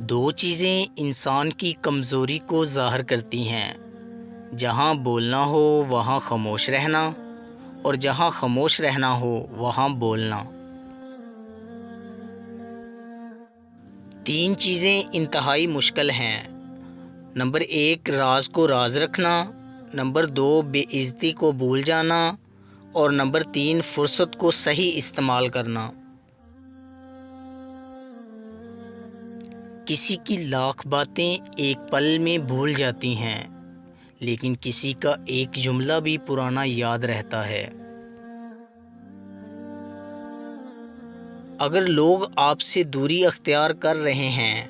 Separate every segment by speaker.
Speaker 1: دو چیزیں انسان کی کمزوری کو ظاہر کرتی ہیں، جہاں بولنا ہو وہاں خاموش رہنا، اور جہاں خاموش رہنا ہو وہاں بولنا۔ تین چیزیں انتہائی مشکل ہیں۔ نمبر 1 راز کو راز رکھنا، نمبر 2 بے عزتی کو بھول جانا، اور نمبر 3 فرصت کو صحیح استعمال کرنا۔ کسی کی لاکھ باتیں ایک پل میں بھول جاتی ہیں، لیکن کسی کا ایک جملہ بھی پرانا یاد رہتا ہے۔ اگر لوگ آپ سے دوری اختیار کر رہے ہیں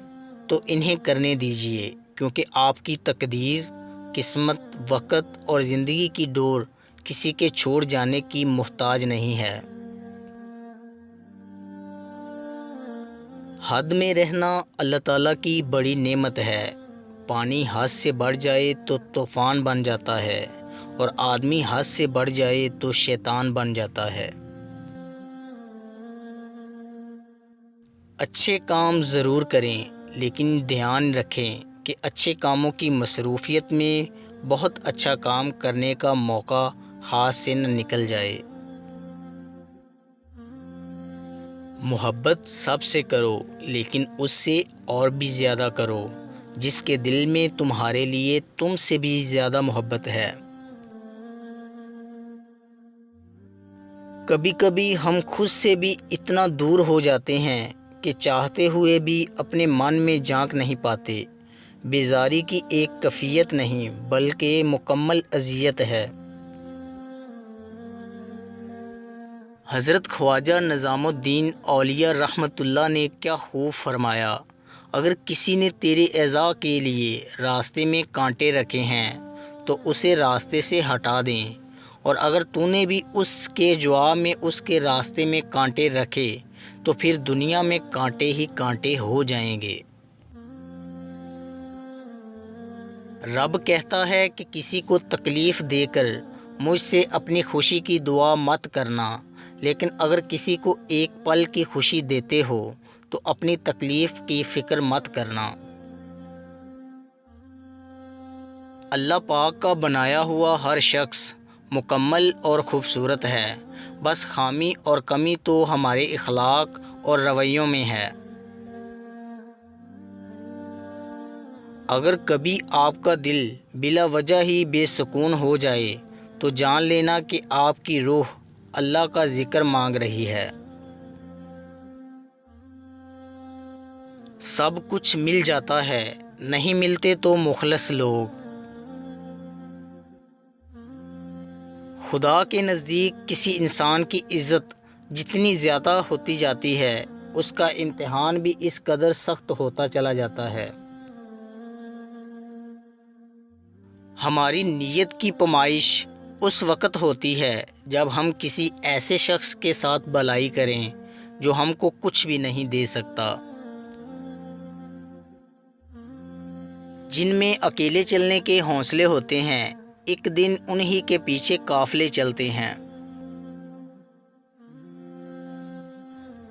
Speaker 1: تو انہیں کرنے دیجیے، کیونکہ آپ کی تقدیر، قسمت، وقت اور زندگی کی ڈور کسی کے چھوڑ جانے کی محتاج نہیں ہے۔ حد میں رہنا اللہ تعالیٰ کی بڑی نعمت ہے۔ پانی حد سے بڑھ جائے تو طوفان بن جاتا ہے، اور آدمی حد سے بڑھ جائے تو شیطان بن جاتا ہے۔ اچھے کام ضرور کریں، لیکن دھیان رکھیں کہ اچھے کاموں کی مصروفیت میں بہت اچھا کام کرنے کا موقع ہاتھ سے نہ نکل جائے۔ محبت سب سے کرو، لیکن اس سے اور بھی زیادہ کرو جس کے دل میں تمہارے لیے تم سے بھی زیادہ محبت ہے۔ کبھی کبھی ہم خود سے بھی اتنا دور ہو جاتے ہیں کہ چاہتے ہوئے بھی اپنے من میں جھانک نہیں پاتے۔ بیزاری کی ایک کیفیت نہیں بلکہ مکمل اذیت ہے۔ حضرت خواجہ نظام الدین اولیاء رحمۃ اللہ نے کیا خوب فرمایا، اگر کسی نے تیرے ایذا کے لیے راستے میں کانٹے رکھے ہیں تو اسے راستے سے ہٹا دیں، اور اگر تو نے بھی اس کے جواب میں اس کے راستے میں کانٹے رکھے تو پھر دنیا میں کانٹے ہی کانٹے ہو جائیں گے۔ رب کہتا ہے کہ کسی کو تکلیف دے کر مجھ سے اپنی خوشی کی دعا مت کرنا، لیکن اگر کسی کو ایک پل کی خوشی دیتے ہو تو اپنی تکلیف کی فکر مت کرنا۔ اللہ پاک کا بنایا ہوا ہر شخص مکمل اور خوبصورت ہے، بس خامی اور کمی تو ہمارے اخلاق اور رویوں میں ہے۔ اگر کبھی آپ کا دل بلا وجہ ہی بے سکون ہو جائے تو جان لینا کہ آپ کی روح اللہ کا ذکر مانگ رہی ہے۔ سب کچھ مل جاتا ہے، نہیں ملتے تو مخلص لوگ۔ خدا کے نزدیک کسی انسان کی عزت جتنی زیادہ ہوتی جاتی ہے، اس کا امتحان بھی اس قدر سخت ہوتا چلا جاتا ہے۔ ہماری نیت کی پیمائش اس وقت ہوتی ہے جب ہم کسی ایسے شخص کے ساتھ بھلائی کریں جو ہم کو کچھ بھی نہیں دے سکتا۔ جن میں اکیلے چلنے کے حوصلے ہوتے ہیں، ایک دن انہی کے پیچھے قافلے چلتے ہیں۔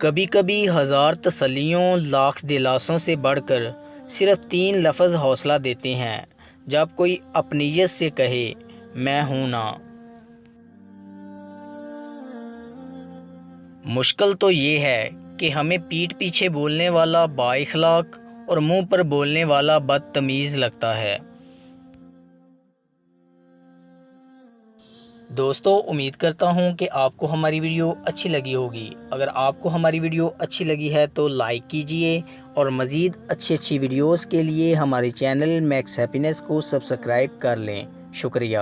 Speaker 1: کبھی کبھی ہزار تسلیوں لاکھ دلاسوں سے بڑھ کر صرف 3 لفظ حوصلہ دیتے ہیں، جب کوئی اپنیت سے کہے میں ہوں نا۔ مشکل تو یہ ہے کہ ہمیں پیٹھ پیچھے بولنے والا با اخلاق اور منہ پر بولنے والا بدتمیز لگتا ہے۔ دوستو، امید کرتا ہوں کہ آپ کو ہماری ویڈیو اچھی لگی ہوگی۔ اگر آپ کو ہماری ویڈیو اچھی لگی ہے تو لائک کیجئے، اور مزید اچھی ویڈیوز کے لیے ہمارے چینل میکس ہیپینس کو سبسکرائب کر لیں۔ شکریہ۔